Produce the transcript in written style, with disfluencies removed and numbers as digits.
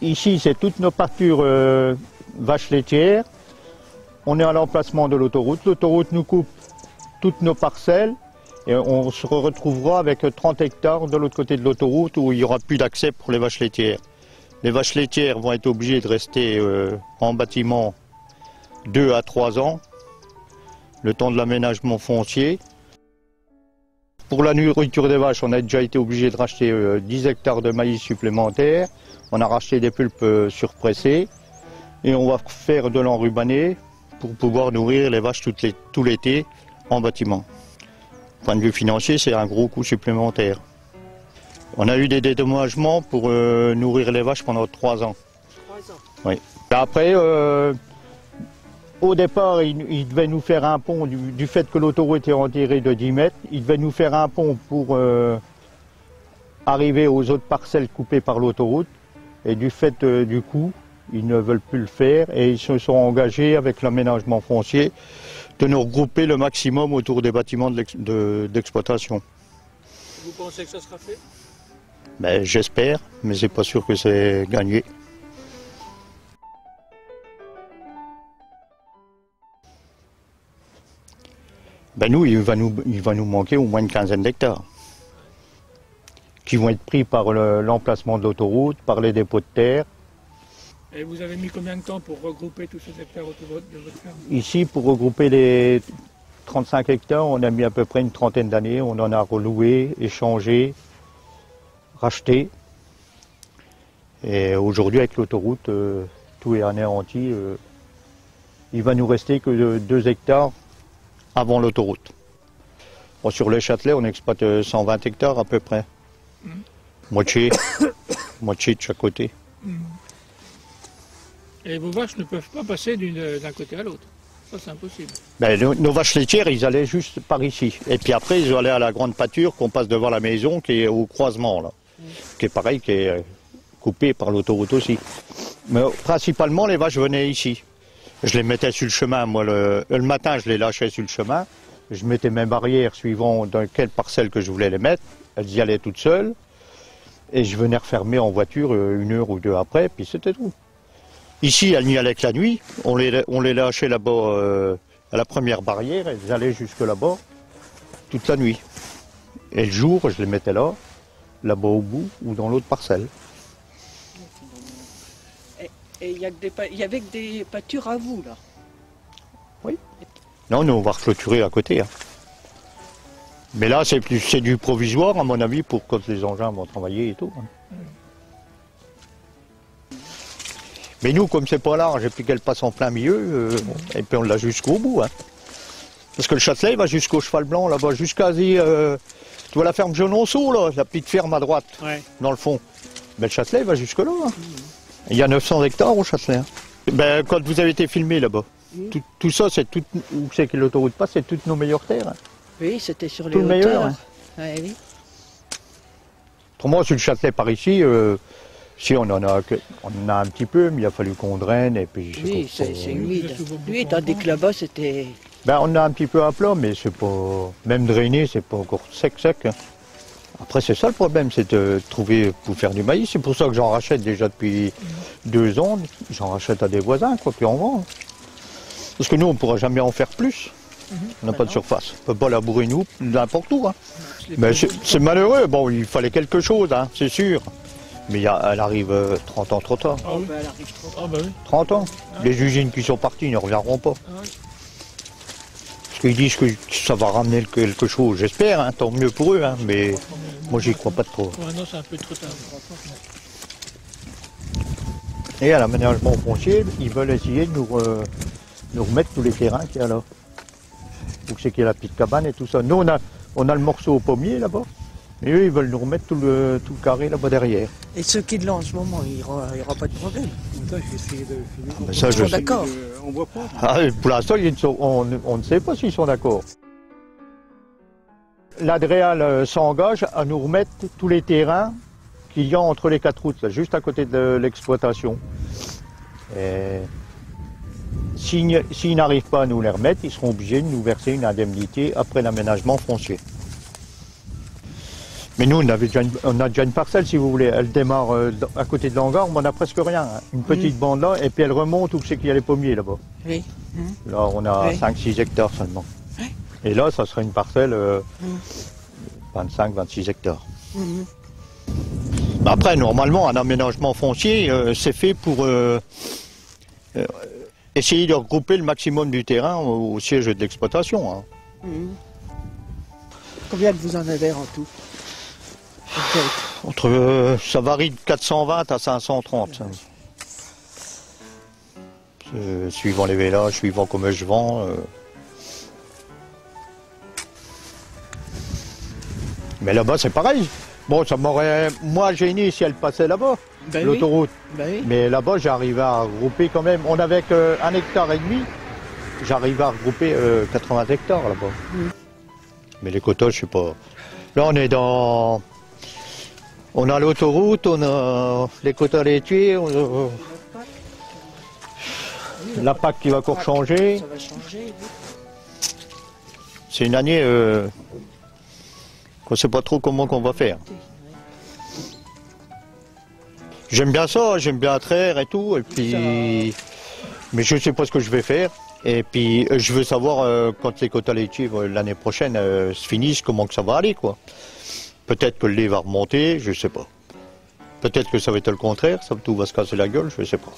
Ici, c'est toutes nos pâtures vaches laitières. On est à l'emplacement de l'autoroute. L'autoroute nous coupe toutes nos parcelles et on se retrouvera avec 30 hectares de l'autre côté de l'autoroute où il n'y aura plus d'accès pour les vaches laitières. Les vaches laitières vont être obligées de rester en bâtiment 2 à 3 ans, le temps de l'aménagement foncier. Pour la nourriture des vaches, on a déjà été obligé de racheter 10 hectares de maïs supplémentaires. On a racheté des pulpes surpressées et on va faire de l'enrubané pour pouvoir nourrir les vaches tout l'été en bâtiment. Point de vue financier, c'est un gros coût supplémentaire. On a eu des dédommagements pour nourrir les vaches pendant 3 ans. 3 ans. Oui. Après, au départ, il devait nous faire un pont, du fait que l'autoroute était enterrée de 10 mètres, il devait nous faire un pont pour arriver aux autres parcelles coupées par l'autoroute. Et du fait du coût, ils ne veulent plus le faire et ils se sont engagés avec l'aménagement foncier de nous regrouper le maximum autour des bâtiments d'exploitation. Vous pensez que ça sera fait? Ben, j'espère, mais c'est pas sûr que c'est gagné. Ben nous, il va nous manquer au moins une quinzaine d'hectares qui vont être pris par l'emplacement de l'autoroute, par les dépôts de terre. Et vous avez mis combien de temps pour regrouper tous ces hectares autour de votre ferme? Ici, pour regrouper les 35 hectares, on a mis à peu près une trentaine d'années. On en a reloué, échangé, racheté. Et aujourd'hui, avec l'autoroute, tout est anéanti. Il va nous rester que 2 hectares avant l'autoroute. Bon, sur le Châtelet, on exploite 120 hectares à peu près. Moitié de chaque côté. Et vos vaches ne peuvent pas passer d'un côté à l'autre. Ça, c'est impossible. Ben, nos vaches laitières, ils allaient juste par ici. Et puis après, ils allaient à la grande pâture qu'on passe devant la maison, qui est au croisement, là. Qui est pareil, qui est coupée par l'autoroute aussi. Mais principalement, les vaches venaient ici. Je les mettais sur le chemin. Moi, le matin, je les lâchais sur le chemin. Je mettais mes barrières suivant dans quelle parcelle que je voulais les mettre. Elles y allaient toutes seules. Et je venais refermer en voiture 1 heure ou 2 après, puis c'était tout. Ici, elles n'y allaient que la nuit. On les lâchait là-bas à la première barrière. Elles allaient jusque là-bas toute la nuit. Et le jour, je les mettais là-bas au bout ou dans l'autre parcelle. Et il y avait que des pâtures à vous, là? Oui. Non, nous, on va reclôturer à côté. Hein. Mais là, c'est du provisoire, à mon avis, pour quand les engins vont travailler et tout. Hein. Mais nous, comme c'est pas large et puis qu'elle passe en plein milieu, et puis on l'a jusqu'au bout. Hein. Parce que le Châtelet, il va jusqu'au Cheval Blanc, là-bas, jusqu'à tu vois la ferme Jononceau, là, la petite ferme à droite, ouais, dans le fond. Mais le Châtelet, il va jusque là. Hein. Il y a 900 hectares au Châtelet. Hein. Ben, quand vous avez été filmé là-bas, tout ça, c'est tout, où c'est que l'autoroute passe, c'est toutes nos meilleures terres. Hein. Oui, c'était sur les tout le hauteurs. meilleur. Hein. Ouais, oui. Pour moi, sur le Châtelet par ici, si on en a un petit peu, mais il a fallu qu'on draine et puis. Oui, c'est humide. Oui, tandis que là-bas, c'était. Ben, on a un petit peu à plat, mais c'est pas. Même drainé, c'est pas encore sec. Hein. Après, c'est ça le problème, c'est de trouver pour faire du maïs. C'est pour ça que j'en rachète déjà depuis 2 ans. J'en rachète à des voisins, quoi, puis on vend. Parce que nous, on ne pourra jamais en faire plus. On n'a pas de surface. On ne peut pas labourer nous n'importe où. Hein. Mais c'est malheureux. Bon, il fallait quelque chose, hein, c'est sûr. Mais elle arrive 30 ans trop tard. Ah oui. Elle arrive trop tard. Ah bah oui. 30 ans. Les usines qui sont parties ne reviendront pas. Ah oui. Parce qu'ils disent que ça va ramener quelque chose. J'espère, hein, tant mieux pour eux. Hein, mais moi, j'y crois pas trop. Ouais, non, c'est un peu trop tard. Et à l'aménagement foncier, ils veulent essayer de nous remettre tous les terrains qu'il y a là. Où c'est qu'il y a la petite cabane et tout ça. Nous, on a le morceau au pommier là-bas. Et eux, ils veulent nous remettre tout le carré là-bas derrière. Et ceux qui l'ont en ce moment, il n'y aura pas de problème. Ça, Ils sont d'accord. On voit pas. Ah, pour l'instant, on ne sait pas s'ils sont d'accord. L'Adréal s'engage à nous remettre tous les terrains qu'il y a entre les 4 routes, là, juste à côté de l'exploitation. S'ils n'arrivent pas à nous les remettre, ils seront obligés de nous verser une indemnité après l'aménagement foncier. Mais nous, on a déjà une parcelle, si vous voulez. Elle démarre à côté de l'hangar, mais on n'a presque rien. Hein. Une petite bande là, et puis elle remonte où c'est qu'il y a les pommiers là-bas. Oui. Là, on a 5-6 hectares seulement. Oui. Et là, ça serait une parcelle 25-26 hectares. Après, normalement, un aménagement foncier, c'est fait pour essayer de regrouper le maximum du terrain au siège de l'exploitation. Hein. Combien vous en avez en tout? Ça varie de 420 à 530. Suivant les vélages, suivant comment je vends. Mais là-bas, c'est pareil. Bon, ça m'aurait... Moi, j'ai une si elle passait là-bas, l'autoroute. Oui. Mais là-bas, j'arrivais à regrouper quand même. On avait qu'1,5 hectare. J'arrivais à regrouper 80 hectares là-bas. Mais les quotas, je sais pas. Là, on est dans... On a l'autoroute, on a les quotas laitiers, on a... la PAC qui va encore changer. Ça va changer, oui. C'est une année qu'on ne sait pas trop comment qu'on va faire. J'aime bien ça, j'aime bien traire et tout, et puis... mais je ne sais pas ce que je vais faire. Et puis je veux savoir quand les quotas laitiers l'année prochaine se finissent, comment que ça va aller, quoi. Peut-être que le lait va remonter, je ne sais pas. Peut-être que ça va être le contraire, tout va se casser la gueule, je ne sais pas.